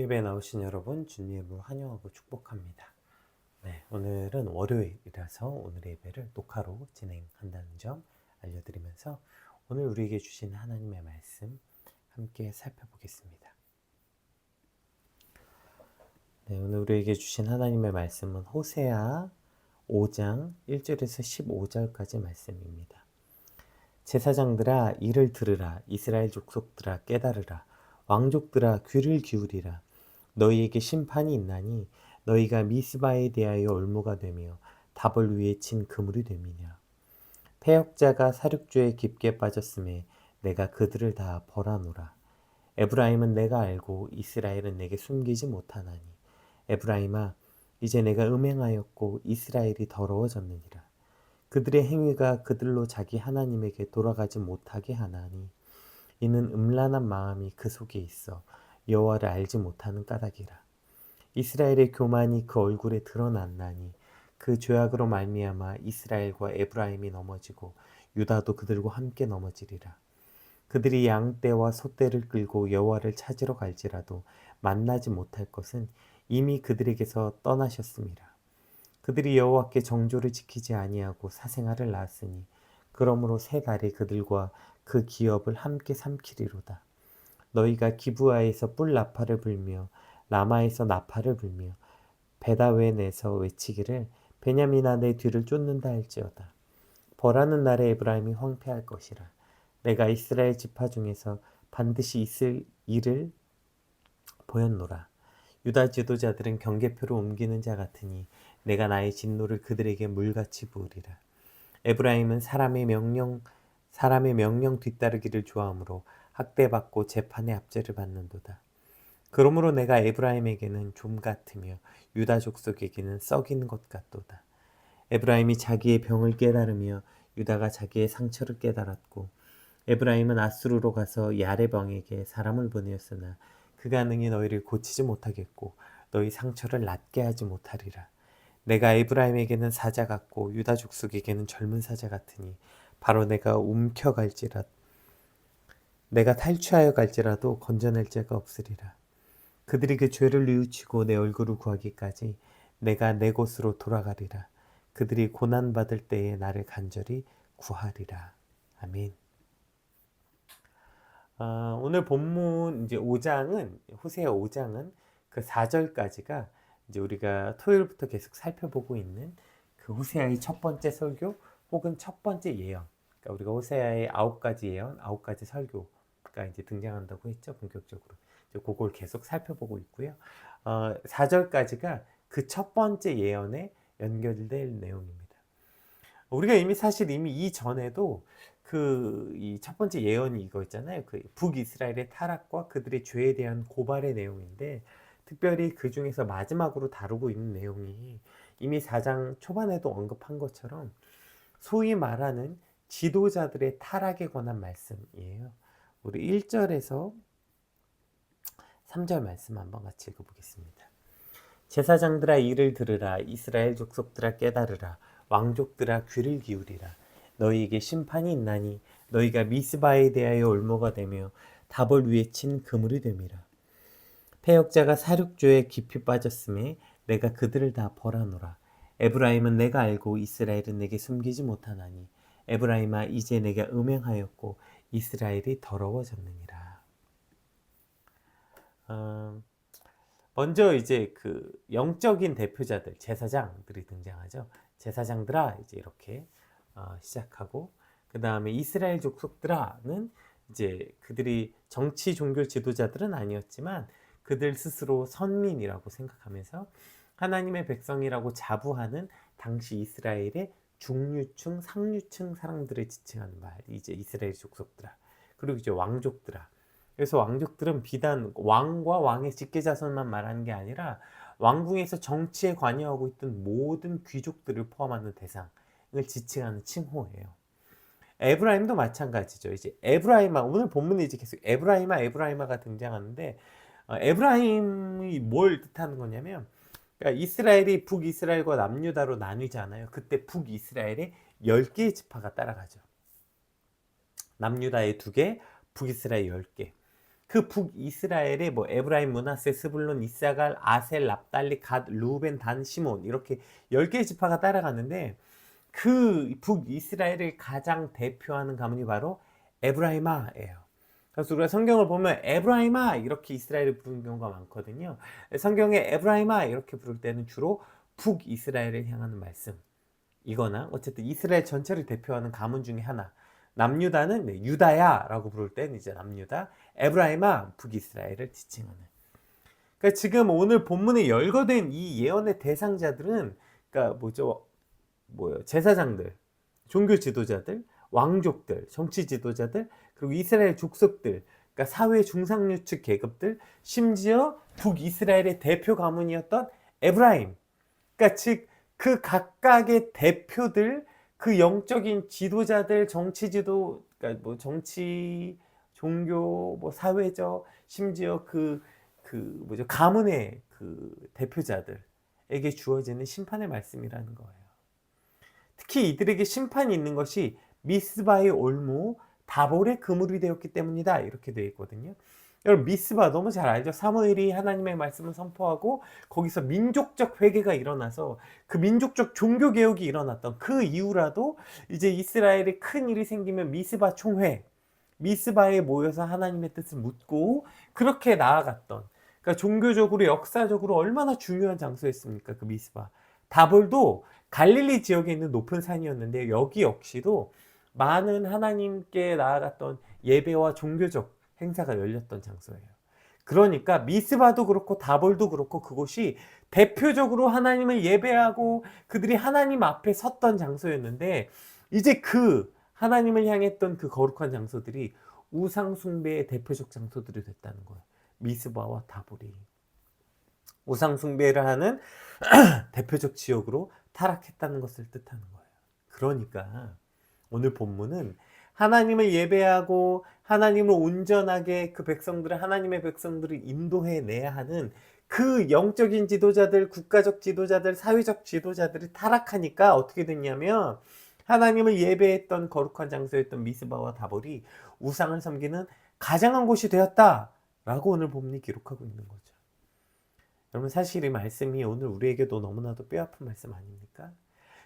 예배에 나오신 여러분, 주님을 환영하고 축복합니다. 네, 오늘은 월요일이라서 오늘의 예배를 녹화로 진행한다는 점 알려드리면서 오늘 우리에게 주신 하나님의 말씀 함께 살펴보겠습니다. 네, 오늘 우리에게 주신 하나님의 말씀은 호세아 5장 1절에서 15절까지 말씀입니다. 제사장들아 이를 들으라. 이스라엘 족속들아 깨달으라. 왕족들아 귀를 기울이라. 너희에게 심판이 있나니 너희가 미스바에 대하여 올무가 되며 답을 위에 친 그물이 됨이냐. 패역자가 사륙조에 깊게 빠졌음에 내가 그들을 다 벌하노라. 에브라임은 내가 알고 이스라엘은 내게 숨기지 못하나니 에브라임아 이제 내가 음행하였고 이스라엘이 더러워졌느니라. 그들의 행위가 그들로 자기 하나님에게 돌아가지 못하게 하나니 이는 음란한 마음이 그 속에 있어 여호와를 알지 못하는 까닭이라. 이스라엘의 교만이 그 얼굴에 드러났나니 그 죄악으로 말미암아 이스라엘과 에브라임이 넘어지고 유다도 그들과 함께 넘어지리라. 그들이 양떼와 소떼를 끌고 여호와를 찾으러 갈지라도 만나지 못할 것은 이미 그들에게서 떠나셨음이라. 그들이 여호와께 정조를 지키지 아니하고 사생아를 낳았으니 그러므로 세 달에 그들과 그 기업을 함께 삼키리로다. 너희가 기브아에서 뿔 나팔을 불며 라마에서 나팔을 불며 베다웬에서 외치기를 베냐민아 내 뒤를 쫓는다 할지어다. 벌하는 날에 에브라임이 황폐할 것이라. 내가 이스라엘 지파 중에서 반드시 있을 일을 보였노라. 유다 지도자들은 경계표를 옮기는 자 같으니 내가 나의 진노를 그들에게 물같이 부으리라. 에브라임은 사람의 명령 뒤따르기를 좋아하므로 학대받고 재판의 압제를 받는도다. 그러므로 내가 에브라임에게는 좀 같으며 유다 족속에게는 썩이는 것 같도다. 에브라임이 자기의 병을 깨달으며 유다가 자기의 상처를 깨달았고 에브라임은 아수르로 가서 야레방에게 사람을 보내었으나 그가 능히 너희를 고치지 못하겠고 너희 상처를 낫게 하지 못하리라. 내가 에브라임에게는 사자 같고 유다 족속에게는 젊은 사자 같으니 바로 내가 탈취하여 갈지라도 건져낼 자가 없으리라. 그들이 그 죄를 뉘우치고 내 얼굴을 구하기까지 내가 내 곳으로 돌아가리라. 그들이 고난받을 때에 나를 간절히 구하리라. 아멘. 오늘 본문 이제 5장은 호세아 5장은 그 4절까지가 이제 우리가 토요일부터 계속 살펴보고 있는 그 호세아의 첫 번째 설교 혹은 첫 번째 예언. 그러니까 우리가 호세아의 9가지 예언, 9가지 설교가 이제 등장한다고 했죠. 본격적으로. 이제 그걸 계속 살펴보고 있고요. 4절까지가 그 첫 번째 예언에 연결될 내용입니다. 우리가 이미 이전에도 이 첫 번째 예언이 이거 있잖아요. 그 북이스라엘의 타락과 그들의 죄에 대한 고발의 내용인데 특별히 그 중에서 마지막으로 다루고 있는 내용이 이미 4장 초반에도 언급한 것처럼 소위 말하는 지도자들의 타락에 관한 말씀이에요. 우리 1절에서 3절 말씀 한번 같이 읽어보겠습니다. 제사장들아 이를 들으라. 이스라엘 족속들아 깨달으라. 왕족들아 귀를 기울이라. 너희에게 심판이 있나니 너희가 미스바에 대하여 올무가 되며 답을 위에 친 그물이 됨이라. 패역자가 사륙조에 깊이 빠졌음에 내가 그들을 다 벌하노라. 에브라임은 내가 알고 이스라엘은 내게 숨기지 못하나니 에브라임아 이제 내가 음행하였고 이스라엘이 더러워졌느니라. 먼저 이제 그 영적인 대표자들 제사장들이 등장하죠. 제사장들아 이제 이렇게 시작하고 그 다음에 이스라엘 족속들아는 이제 그들이 정치 종교 지도자들은 아니었지만 그들 스스로 선민이라고 생각하면서 하나님의 백성이라고 자부하는 당시 이스라엘의 중류층, 상류층 사람들을 지칭하는 말 이제 이스라엘 족속들아. 그리고 이제 왕족들아. 그래서 왕족들은 비단 왕과 왕의 직계자손만 말하는 게 아니라 왕궁에서 정치에 관여하고 있던 모든 귀족들을 포함하는 대상을 지칭하는 칭호예요. 에브라임도 마찬가지죠. 이제 에브라임아 오늘 본문에 이제 계속 에브라임아가 등장하는데 에브라임이 뭘 뜻하는 거냐면 그러니까 이스라엘이 북이스라엘과 남유다로 나뉘잖아요. 그때 북이스라엘에 10개의 지파가 따라가죠. 남유다에 2개, 북이스라엘 10개. 그 북이스라엘의 뭐 에브라임, 므낫세, 스불론, 이사갈, 아셀, 납달리, 갓, 루벤, 단, 시몬 이렇게 10개의 지파가 따라가는데 그 북이스라엘을 가장 대표하는 가문이 바로 에브라임아예요. 그래서 우리가 성경을 보면 에브라임아 이렇게 이스라엘을 부르는 경우가 많거든요. 성경에 에브라임아 이렇게 부를 때는 주로 북이스라엘을 향하는 말씀이거나 어쨌든 이스라엘 전체를 대표하는 가문 중에 하나. 남유다는 네, 유다야라고 부를 때는 이제 남유다, 에브라임아 북이스라엘을 지칭하는. 그러니까 지금 오늘 본문에 열거된 이 예언의 대상자들은 그러니까 뭐예요? 제사장들, 종교 지도자들, 왕족들, 정치 지도자들, 그리고 이스라엘 족속들, 그러니까 사회 중상류층 계급들, 심지어 북이스라엘의 대표 가문이었던 에브라임. 그러니까 즉 그 각각의 대표들, 그 영적인 지도자들, 정치 지도, 그러니까 뭐 정치, 종교, 뭐 사회적, 심지어 가문의 그 대표자들에게 주어지는 심판의 말씀이라는 거예요. 특히 이들에게 심판이 있는 것이 미스바의 올무 다볼의 그물이 되었기 때문이다 이렇게 되어 있거든요. 여러분 미스바 너무 잘 알죠. 사무엘이 하나님의 말씀을 선포하고 거기서 민족적 회개가 일어나서 그 민족적 종교 개혁이 일어났던 그 이후라도 이제 이스라엘에 큰 일이 생기면 미스바 총회, 미스바에 모여서 하나님의 뜻을 묻고 그렇게 나아갔던, 그러니까 종교적으로 역사적으로 얼마나 중요한 장소였습니까? 그 미스바. 다볼도 갈릴리 지역에 있는 높은 산이었는데 여기 역시도 많은 하나님께 나아갔던 예배와 종교적 행사가 열렸던 장소예요. 그러니까 미스바도 그렇고 다볼도 그렇고 그곳이 대표적으로 하나님을 예배하고 그들이 하나님 앞에 섰던 장소였는데 이제 그 하나님을 향했던 그 거룩한 장소들이 우상 숭배의 대표적 장소들이 됐다는 거예요. 미스바와 다볼이 우상 숭배를 하는 대표적 지역으로 타락했다는 것을 뜻하는 거예요. 그러니까 오늘 본문은 하나님을 예배하고 하나님을 온전하게 그 백성들을, 하나님의 백성들을 인도해내야 하는 그 영적인 지도자들, 국가적 지도자들, 사회적 지도자들이 타락하니까 어떻게 됐냐면 하나님을 예배했던 거룩한 장소였던 미스바와 다볼이 우상을 섬기는 가장한 곳이 되었다라고 오늘 본문이 기록하고 있는 거죠. 여러분 사실 이 말씀이 오늘 우리에게도 너무나도 뼈아픈 말씀 아닙니까?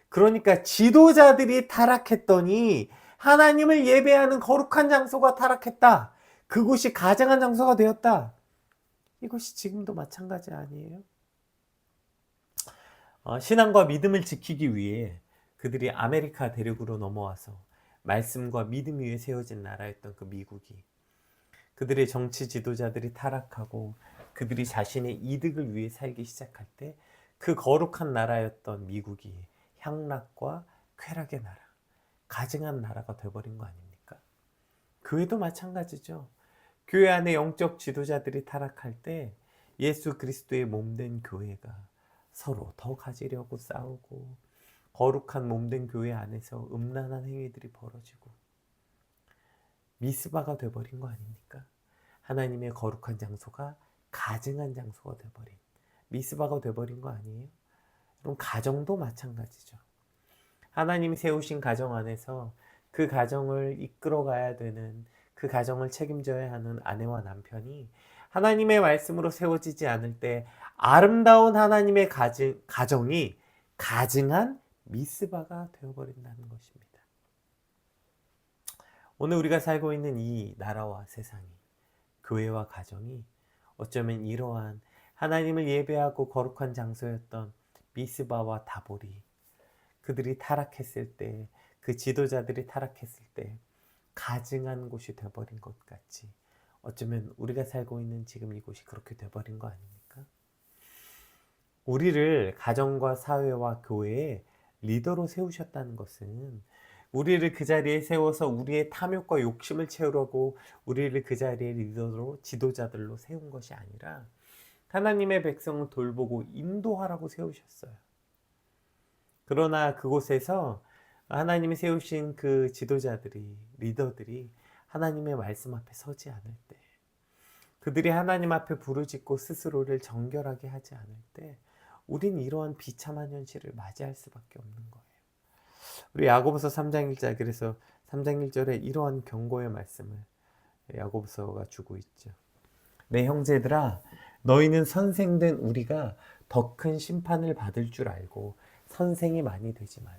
그러니까 지도자들이 타락했더니 하나님을 예배하는 거룩한 장소가 타락했다. 그곳이 가증한 장소가 되었다. 이것이 지금도 마찬가지 아니에요? 신앙과 믿음을 지키기 위해 그들이 아메리카 대륙으로 넘어와서 말씀과 믿음 위에 세워진 나라였던 그 미국이 그들의 정치 지도자들이 타락하고 그들이 자신의 이득을 위해 살기 시작할 때 그 거룩한 나라였던 미국이 향락과 쾌락의 나라, 가증한 나라가 되어버린 거 아닙니까? 교회도 마찬가지죠. 교회 안에 영적 지도자들이 타락할 때 예수 그리스도의 몸된 교회가 서로 더 가지려고 싸우고 거룩한 몸된 교회 안에서 음란한 행위들이 벌어지고 미스바가 되어버린 거 아닙니까? 하나님의 거룩한 장소가 가증한 장소가 되어버린, 미스바가 되어버린 거 아니에요? 그럼 가정도 마찬가지죠. 하나님이 세우신 가정 안에서 그 가정을 이끌어가야 되는, 그 가정을 책임져야 하는 아내와 남편이 하나님의 말씀으로 세워지지 않을 때 아름다운 하나님의 가정이 가증한 미스바가 되어버린다는 것입니다. 오늘 우리가 살고 있는 이 나라와 세상이, 교회와 가정이 어쩌면 이러한 하나님을 예배하고 거룩한 장소였던 미스바와 다볼이 그들이 타락했을 때, 그 지도자들이 타락했을 때 가증한 곳이 되어버린 것 같이 어쩌면 우리가 살고 있는 지금 이곳이 그렇게 되어버린 거 아닙니까? 우리를 가정과 사회와 교회의 리더로 세우셨다는 것은 우리를 그 자리에 세워서 우리의 탐욕과 욕심을 채우려고 우리를 그 자리에 리더로, 지도자들로 세운 것이 아니라 하나님의 백성을 돌보고 인도하라고 세우셨어요. 그러나 그곳에서 하나님이 세우신 그 지도자들이, 리더들이 하나님의 말씀 앞에 서지 않을 때, 그들이 하나님 앞에 부르짖고 스스로를 정결하게 하지 않을 때 우린 이러한 비참한 현실을 맞이할 수밖에 없는 거예요. 우리 야고보서 3장 1절, 그래서 3장 1절에 이러한 경고의 말씀을 야고보서가 주고 있죠. 내 형제들아, 너희는 선생된 우리가 더 큰 심판을 받을 줄 알고 선생이 많이 되지 말라.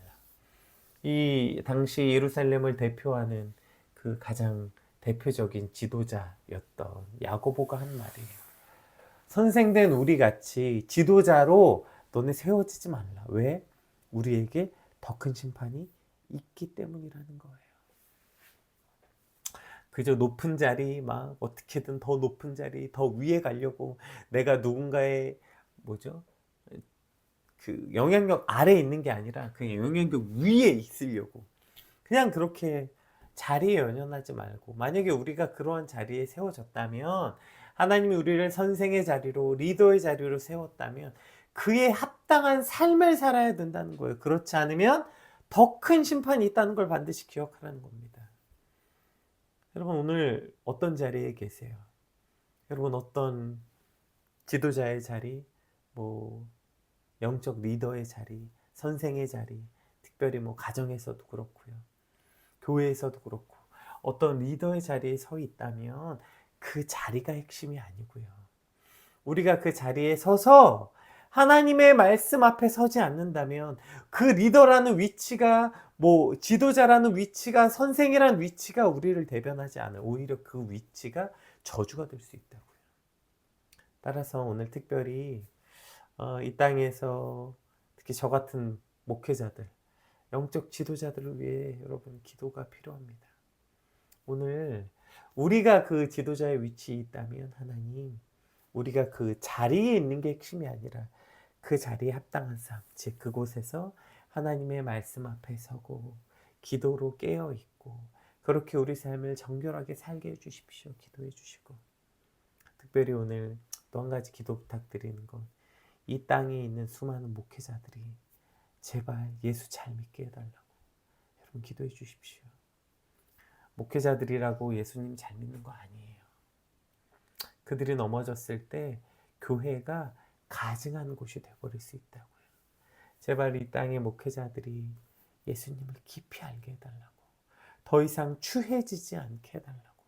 이 당시 예루살렘을 대표하는 그 가장 대표적인 지도자였던 야고보가 한 말이에요. 선생된 우리 같이 지도자로 너네 세워지지 말라. 왜? 우리에게 더 큰 심판이 있기 때문이라는 거예요. 그저 높은 자리, 막 어떻게든 더 높은 자리, 더 위에 가려고 내가 누군가의 뭐죠? 그 영향력 아래에 있는 게 아니라 그 영향력 위에 있으려고 그냥 그렇게 자리에 연연하지 말고, 만약에 우리가 그러한 자리에 세워졌다면, 하나님이 우리를 선생의 자리로, 리더의 자리로 세웠다면 그에 합당한 삶을 살아야 된다는 거예요. 그렇지 않으면 더 큰 심판이 있다는 걸 반드시 기억하라는 겁니다. 여러분, 오늘 어떤 자리에 계세요? 여러분, 어떤 지도자의 자리, 뭐 영적 리더의 자리, 선생의 자리, 특별히 뭐 가정에서도 그렇고요, 교회에서도 그렇고, 어떤 리더의 자리에 서 있다면 그 자리가 핵심이 아니고요, 우리가 그 자리에 서서 하나님의 말씀 앞에 서지 않는다면 그 리더라는 위치가, 뭐 지도자라는 위치가, 선생이라는 위치가 우리를 대변하지 않아요. 오히려 그 위치가 저주가 될 수 있다고요. 따라서 오늘 특별히 이 땅에서 특히 저 같은 목회자들, 영적 지도자들을 위해 여러분 기도가 필요합니다. 오늘 우리가 그 지도자의 위치에 있다면 하나님, 우리가 그 자리에 있는 게 핵심이 아니라 그 자리에 합당한 삶, 즉 그곳에서 하나님의 말씀 앞에 서고 기도로 깨어 있고 그렇게 우리 삶을 정결하게 살게 해 주십시오. 기도해 주시고, 특별히 오늘 또 한 가지 기도 부탁드리는 건, 이 땅에 있는 수많은 목회자들이 제발 예수 잘 믿게 해달라고 여러분 기도해 주십시오. 목회자들이라고 예수님 잘 믿는 거 아니에요. 그들이 넘어졌을 때 교회가 가증하는 곳이 되어버릴 수 있다고요. 제발 이 땅의 목회자들이 예수님을 깊이 알게 해달라고, 더 이상 추해지지 않게 해달라고,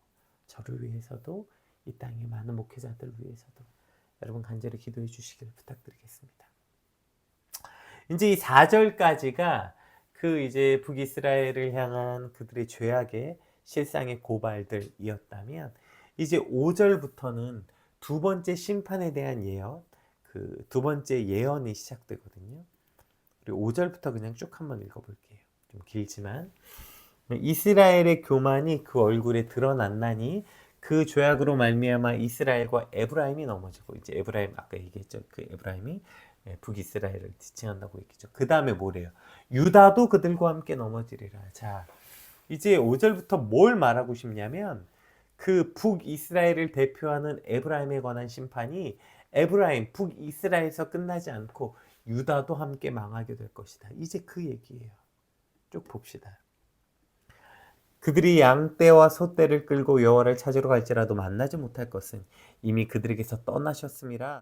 저를 위해서도 이 땅의 많은 목회자들을 위해서도 여러분 간절히 기도해 주시길 부탁드리겠습니다. 이제 이 4절까지가 그 이제 북이스라엘을 향한 그들의 죄악의 실상의 고발들이었다면, 이제 5절부터는 두 번째 심판에 대한 예언, 그 두 번째 예언이 시작되거든요. 그리고 5절부터 그냥 쭉 한번 읽어볼게요. 좀 길지만, 이스라엘의 교만이 그 얼굴에 드러났나니 그 죄악으로 말미암아 이스라엘과 에브라임이 넘어지고, 이제 에브라임 아까 얘기했죠. 그 에브라임이 북이스라엘을 지칭한다고 얘기했죠. 그 다음에 뭐래요? 유다도 그들과 함께 넘어지리라. 자, 이제 5절부터 뭘 말하고 싶냐면, 그 북이스라엘을 대표하는 에브라임에 관한 심판이 에브라임, 북이스라엘에서 끝나지 않고 유다도 함께 망하게 될 것이다. 이제 그 얘기예요. 쭉 봅시다. 그들이 양떼와 소떼를 끌고 여호와를 찾으러 갈지라도 만나지 못할 것은 이미 그들에게서 떠나셨음이라.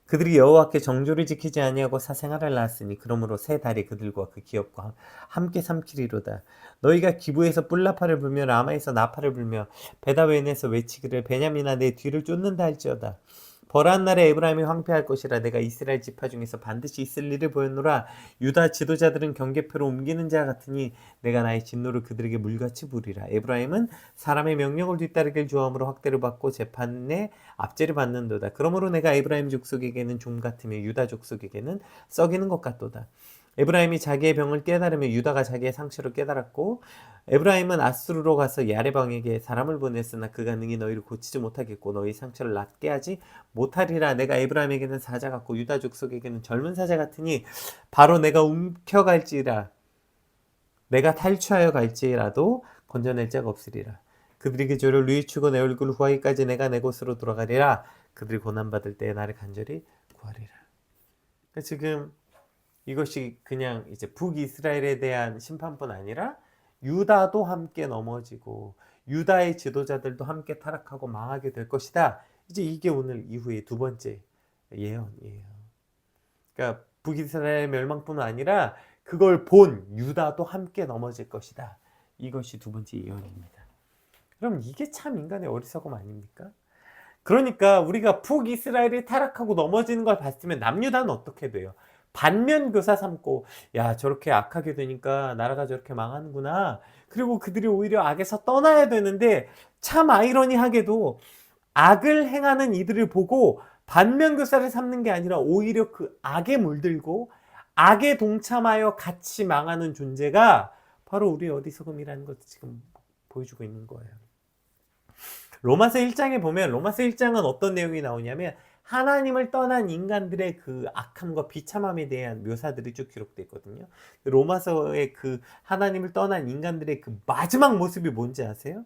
그들이 여호와께 정조를 지키지 아니하고 사생활을 낳았으니 그러므로 새 달이 그들과 그 기업과 함께 삼키리로다. 너희가 기브에서 뿔나파를 불며 라마에서 나파를 불며 베다웬에서 외치기를 베냐민아 내 뒤를 쫓는다 할지어다. 벌한 날에 에브라임이 황폐할 것이라. 내가 이스라엘 지파 중에서 반드시 있을 일을 보였노라. 유다 지도자들은 경계표를 옮기는 자 같으니 내가 나의 진노를 그들에게 물같이 부리라. 에브라임은 사람의 명령을 뒤따르길 좋아함으로 학대를 받고 재판에 압제를 받는도다. 그러므로 내가 에브라임 족속에게는 종 같으며 유다 족속에게는 썩이는 것 같도다. 에브라임이 자기의 병을 깨달으며 유다가 자기의 상처를 깨달았고, 에브라임은 아수르로 가서 야레방에게 사람을 보냈으나 그가 능히 너희를 고치지 못하겠고 너희 상처를 낫게 하지 못하리라. 내가 에브라임에게는 사자 같고 유다 족속에게는 젊은 사자 같으니 바로 내가 움켜갈지라. 내가 탈취하여 갈지라도 건져낼 자가 없으리라. 그들이 그 죄를 누이치고 내 얼굴을 구하기까지 내가 내 곳으로 돌아가리라. 그들이 고난받을 때에 나를 간절히 구하리라. 그러니까 지금 이것이 그냥 이제 북이스라엘에 대한 심판뿐 아니라 유다도 함께 넘어지고 유다의 지도자들도 함께 타락하고 망하게 될 것이다. 이제 이게 오늘 이후의 두 번째 예언이에요. 그러니까 북이스라엘 멸망뿐 아니라 그걸 본 유다도 함께 넘어질 것이다. 이것이 두 번째 예언입니다. 그럼 이게 참 인간의 어리석음 아닙니까? 그러니까 우리가 북이스라엘이 타락하고 넘어지는 걸 봤으면 남유다는 어떻게 돼요? 반면교사 삼고, 야, 저렇게 악하게 되니까 나라가 저렇게 망하는구나. 그리고 그들이 오히려 악에서 떠나야 되는데, 참 아이러니하게도 악을 행하는 이들을 보고 반면교사를 삼는 게 아니라 오히려 그 악에 물들고 악에 동참하여 같이 망하는 존재가 바로 우리의 어리석음이라는 것을 지금 보여주고 있는 거예요. 로마서 1장에 보면, 로마서 1장은 어떤 내용이 나오냐면 하나님을 떠난 인간들의 그 악함과 비참함에 대한 묘사들이 쭉 기록되어 있거든요. 로마서의 그 하나님을 떠난 인간들의 그 마지막 모습이 뭔지 아세요?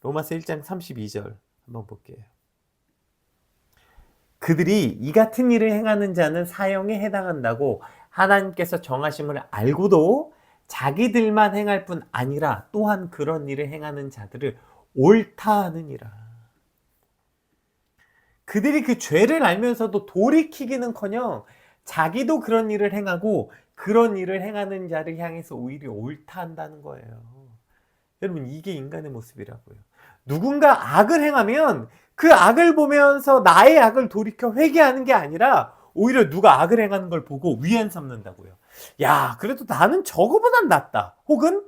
로마서 1장 32절 한번 볼게요. 그들이 이 같은 일을 행하는 자는 사형에 해당한다고 하나님께서 정하심을 알고도 자기들만 행할 뿐 아니라 또한 그런 일을 행하는 자들을 옳다 하느니라. 그들이 그 죄를 알면서도 돌이키기는커녕 자기도 그런 일을 행하고 그런 일을 행하는 자를 향해서 오히려 옳다 한다는 거예요. 여러분, 이게 인간의 모습이라고요. 누군가 악을 행하면 그 악을 보면서 나의 악을 돌이켜 회개하는 게 아니라 오히려 누가 악을 행하는 걸 보고 위안 삼는다고요. 야, 그래도 나는 저거보단 낫다. 혹은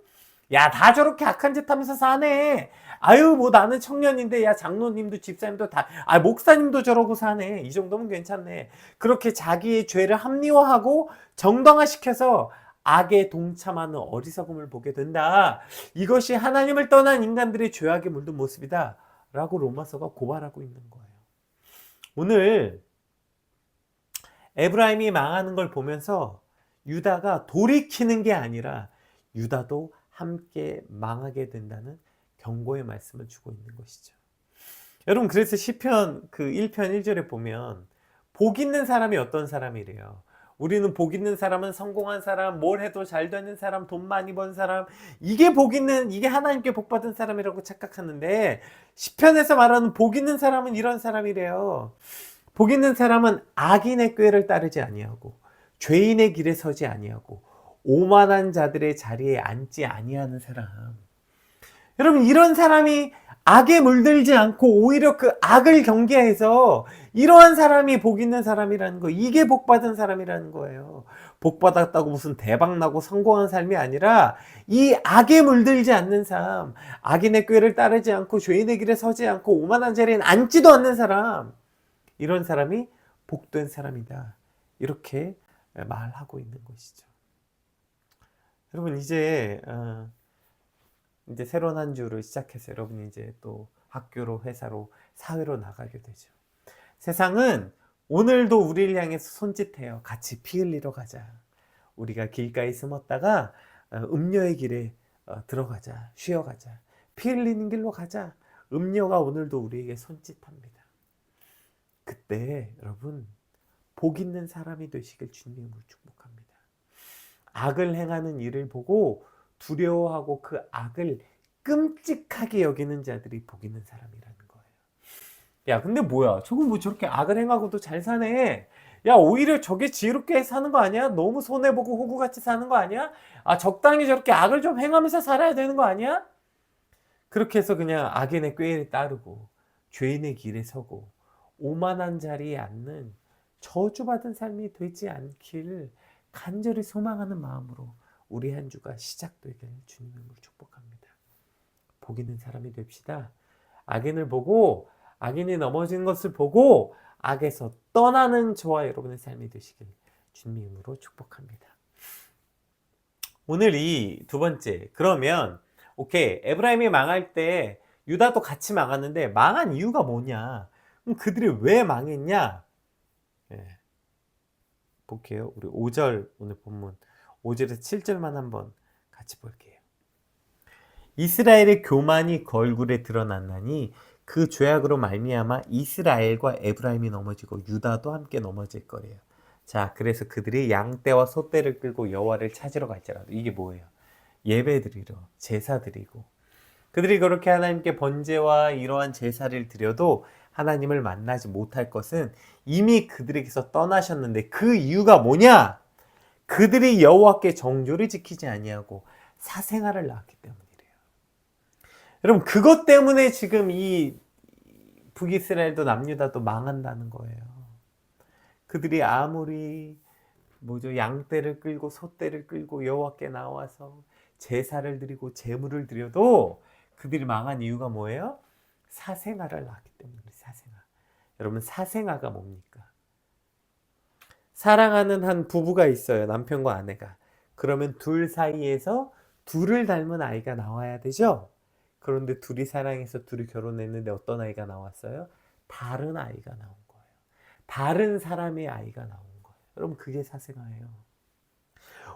야, 다 저렇게 악한 짓 하면서 사네. 아유, 뭐 나는 청년인데, 야, 장로님도 집사님도 다, 아, 목사님도 저러고 사네. 이 정도면 괜찮네. 그렇게 자기의 죄를 합리화하고 정당화시켜서 악에 동참하는 어리석음을 보게 된다. 이것이 하나님을 떠난 인간들의 죄악에 물든 모습이다. 라고 로마서가 고발하고 있는 거예요. 오늘 에브라임이 망하는 걸 보면서 유다가 돌이키는 게 아니라 유다도 함께 망하게 된다는 경고의 말씀을 주고 있는 것이죠. 여러분, 그래서 시편 그 1편 1절에 보면 복 있는 사람이 어떤 사람이래요? 우리는 복 있는 사람은 성공한 사람, 뭘 해도 잘 되는 사람, 돈 많이 번 사람, 이게 복 있는, 이게 하나님께 복 받은 사람이라고 착각하는데 시편에서 말하는 복 있는 사람은 이런 사람이래요. 복 있는 사람은 악인의 꾀를 따르지 아니하고 죄인의 길에 서지 아니하고 오만한 자들의 자리에 앉지 아니하는 사람. 여러분, 이런 사람이 악에 물들지 않고 오히려 그 악을 경계해서 이러한 사람이 복 있는 사람이라는 거, 이게 복 받은 사람이라는 거예요. 복 받았다고 무슨 대박 나고 성공한 삶이 아니라 이 악에 물들지 않는 삶, 악인의 꾀를 따르지 않고 죄인의 길에 서지 않고 오만한 자리에 앉지도 않는 사람, 이런 사람이 복된 사람이다. 이렇게 말하고 있는 것이죠. 여러분, 이제 새로운 한 주를 시작해서 여러분이 이제 또 학교로, 회사로, 사회로 나가게 되죠. 세상은 오늘도 우리를 향해서 손짓해요. 같이 피 흘리러 가자. 우리가 길가에 숨었다가 음료의 길에 들어가자. 쉬어가자. 피 흘리는 길로 가자. 음료가 오늘도 우리에게 손짓합니다. 그때 여러분, 복 있는 사람이 되시길 주님으로 축복합니다. 악을 행하는 일을 보고 두려워하고 그 악을 끔찍하게 여기는 자들이 복 있는 사람이라는 거예요. 야, 근데 뭐야? 저건 뭐 저렇게 악을 행하고도 잘 사네. 야, 오히려 저게 지혜롭게 사는 거 아니야? 너무 손해보고 호구같이 사는 거 아니야? 아, 적당히 저렇게 악을 좀 행하면서 살아야 되는 거 아니야? 그렇게 해서 그냥 악인의 꾀에 따르고 죄인의 길에 서고 오만한 자리에 앉는 저주받은 삶이 되지 않기를 간절히 소망하는 마음으로 우리 한 주가 시작되길 주님으로 축복합니다. 복 있는 사람이 됩시다. 악인을 보고, 악인이 넘어지는 것을 보고 악에서 떠나는 저와 여러분의 삶이 되시길 주님의 이름으로 축복합니다. 오늘 이 두 번째, 그러면 오케이, 에브라임이 망할 때 유다도 같이 망하는데 망한 이유가 뭐냐? 그럼 그들이 왜 망했냐? 예. 볼게요. 우리 5절, 오늘 본문 5절에서 7절만 한번 같이 볼게요. 이스라엘의 교만이 그 얼굴에 드러났나니 그 죄악으로 말미암아 이스라엘과 에브라임이 넘어지고 유다도 함께 넘어질 거래요. 자, 그래서 그들이 양떼와 소떼를 끌고 여호와를 찾으러 갈지라도, 이게 뭐예요? 예배 드리러, 제사 드리고, 그들이 그렇게 하나님께 번제와 이러한 제사를 드려도 하나님을 만나지 못할 것은 이미 그들에게서 떠나셨는데, 그 이유가 뭐냐? 그들이 여호와께 정조를 지키지 아니하고 사생활을 낳았기 때문이래요. 여러분 그것 때문에 지금 이 북이스라엘도 남유다도 망한다는 거예요. 그들이 아무리 양떼를 끌고 소떼를 끌고 여호와께 나와서 제사를 드리고 제물을 드려도 그들이 망한 이유가 뭐예요? 사생아를 낳았기 때문에. 사생아. 여러분 사생아가 뭡니까? 사랑하는 한 부부가 있어요. 남편과 아내가. 그러면 둘 사이에서 둘을 닮은 아이가 나와야 되죠? 그런데 둘이 사랑해서 둘이 결혼했는데 어떤 아이가 나왔어요? 다른 아이가 나온 거예요. 다른 사람의 아이가 나온 거예요. 여러분 그게 사생아예요.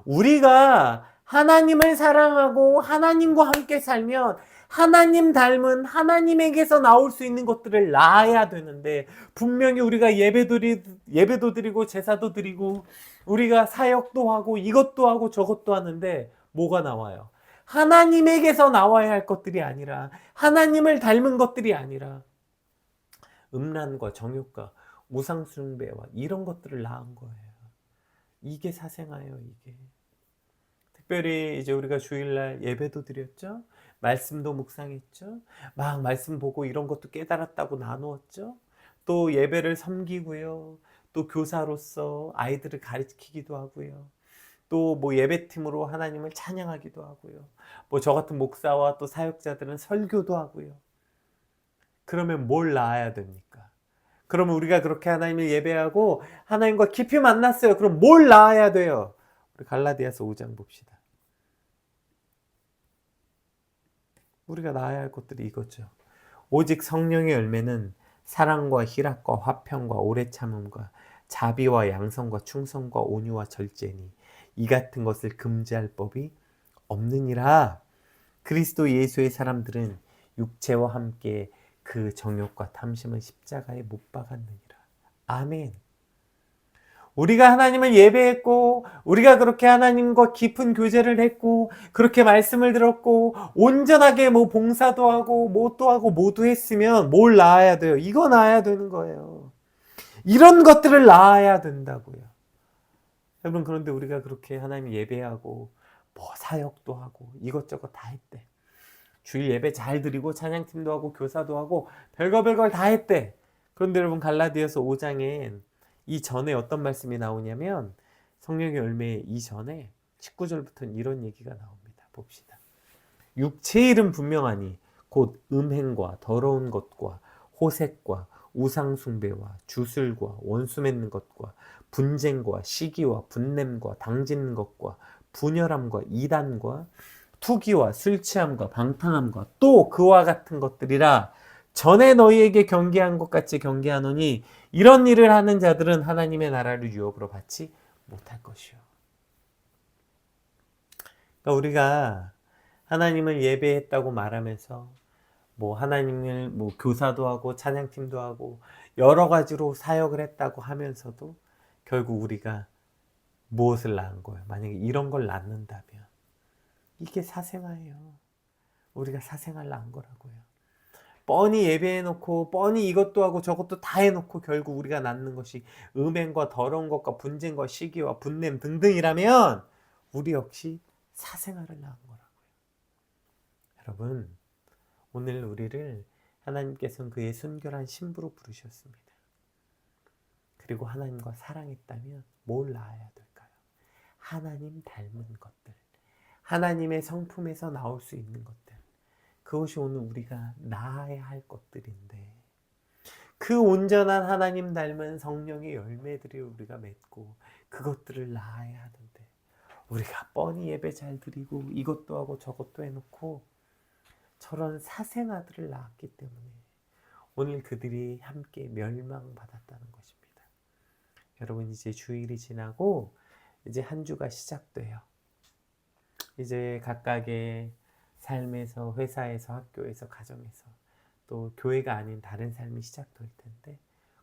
우리가 하나님을 사랑하고 하나님과 함께 살면 하나님 닮은 하나님에게서 나올 수 있는 것들을 낳아야 되는데, 분명히 우리가 예배도 드리고 제사도 드리고 우리가 사역도 하고 이것도 하고 저것도 하는데 뭐가 나와요? 하나님에게서 나와야 할 것들이 아니라, 하나님을 닮은 것들이 아니라 음란과 정욕과 우상숭배와 이런 것들을 낳은 거예요. 이게 사생아예요, 이게. 특별히 이제 우리가 주일날 예배도 드렸죠. 말씀도 묵상했죠. 막 말씀 보고 이런 것도 깨달았다고 나누었죠. 또 예배를 섬기고요. 또 교사로서 아이들을 가르치기도 하고요. 또 예배팀으로 하나님을 찬양하기도 하고요. 저 같은 목사와 또 사역자들은 설교도 하고요. 그러면 뭘 낳아야 됩니까? 그러면 우리가 그렇게 하나님을 예배하고 하나님과 깊이 만났어요. 그럼 뭘 낳아야 돼요? 우리 갈라디아서 5장 봅시다. 우리가 낳아야 할 것들이 이거죠. 오직 성령의 열매는 사랑과 희락과 화평과 오래 참음과 자비와 양성과 충성과 온유와 절제니 이 같은 것을 금지할 법이 없느니라. 그리스도 예수의 사람들은 육체와 함께 그 정욕과 탐심을 십자가에 못 박았느니라. 아멘. 우리가 하나님을 예배했고, 우리가 그렇게 하나님과 깊은 교제를 했고, 그렇게 말씀을 들었고, 온전하게 봉사도 하고 또 하고 모두 했으면 뭘 낳아야 돼요? 이거 낳아야 되는 거예요. 이런 것들을 낳아야 된다고요. 여러분, 그런데 우리가 그렇게 하나님 예배하고 사역도 하고 이것저것 다 했대. 주일 예배 잘 드리고 찬양팀도 하고 교사도 하고 별걸 다 했대. 그런데 여러분 갈라디아서 5장엔 이전에 어떤 말씀이 나오냐면, 성령의 열매 이전에 19절부터는 이런 얘기가 나옵니다. 봅시다. 육체의 일은 분명하니 곧 음행과 더러운 것과 호색과 우상숭배와 주술과 원수 맺는 것과 분쟁과 시기와 분냄과 당짓는 것과 분열함과 이단과 투기와 술 취함과 방탕함과 또 그와 같은 것들이라. 전에 너희에게 경계한 것 같이 경계하노니 이런 일을 하는 자들은 하나님의 나라를 유업으로 받지 못할 것이요. 그러니까 우리가 하나님을 예배했다고 말하면서 하나님을 교사도 하고 찬양팀도 하고 여러 가지로 사역을 했다고 하면서도 결국 우리가 무엇을 낳은 거예요? 만약에 이런 걸 낳는다면 이게 사생아예요. 우리가 사생아를 낳은 거라고요. 뻔히 예배해놓고 뻔히 이것도 하고 저것도 다 해놓고 결국 우리가 낳는 것이 음행과 더러운 것과 분쟁과 시기와 분냄 등등이라면 우리 역시 사생아를 낳은 거라고요. 여러분, 오늘 우리를 하나님께서는 그의 순결한 신부로 부르셨습니다. 그리고 하나님과 사랑했다면 뭘 낳아야 될까요? 하나님 닮은 것들, 하나님의 성품에서 나올 수 있는 것들, 그것이 오늘 우리가 낳아야 할 것들인데, 그 온전한 하나님 닮은 성령의 열매들을 우리가 맺고 그것들을 낳아야 하는데, 우리가 뻔히 예배 잘 드리고 이것도 하고 저것도 해놓고 저런 사생아들을 낳았기 때문에 오늘 그들이 함께 멸망받았다는 것입니다. 여러분, 이제 주일이 지나고 이제 한 주가 시작돼요. 이제 각각의 삶에서, 회사에서, 학교에서, 가정에서, 또 교회가 아닌 다른 삶이 시작될 텐데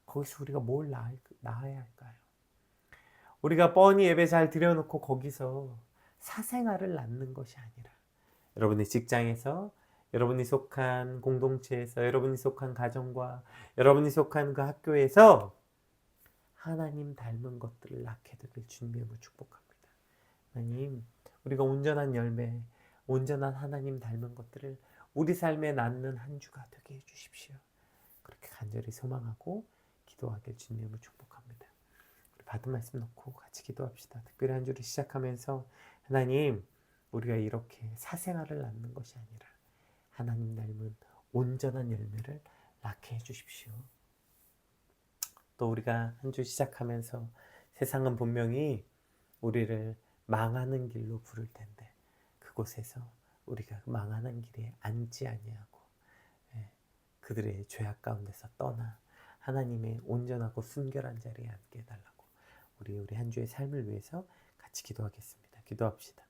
거기서 우리가 뭘 낳아야 할까요? 우리가 뻔히 예배 잘 드려놓고 거기서 사생아를 낳는 것이 아니라, 여러분의 직장에서, 여러분이 속한 공동체에서, 여러분이 속한 가정과 여러분이 속한 그 학교에서 하나님 닮은 것들을 낳게 되길 주님으로 축복합니다. 하나님, 우리가 온전한 열매, 온전한 하나님 닮은 것들을 우리 삶에 낫는 한 주가 되게 해주십시오. 그렇게 간절히 소망하고 기도하길 주님을 축복합니다. 우리 받은 말씀 놓고 같이 기도합시다. 특별히 한 주를 시작하면서 하나님, 우리가 이렇게 사생활을 낳는 것이 아니라 하나님 닮은 온전한 열매를 낳게 해주십시오. 또 우리가 한 주 시작하면서 세상은 분명히 우리를 망하는 길로 부를 텐데 그곳에서 우리가 망하는 길에 앉지 아니하고 그들의 죄악 가운데서 떠나 하나님의 온전하고 순결한 자리에 앉게 해달라고 우리 한 주의 삶을 위해서 같이 기도하겠습니다. 기도합시다.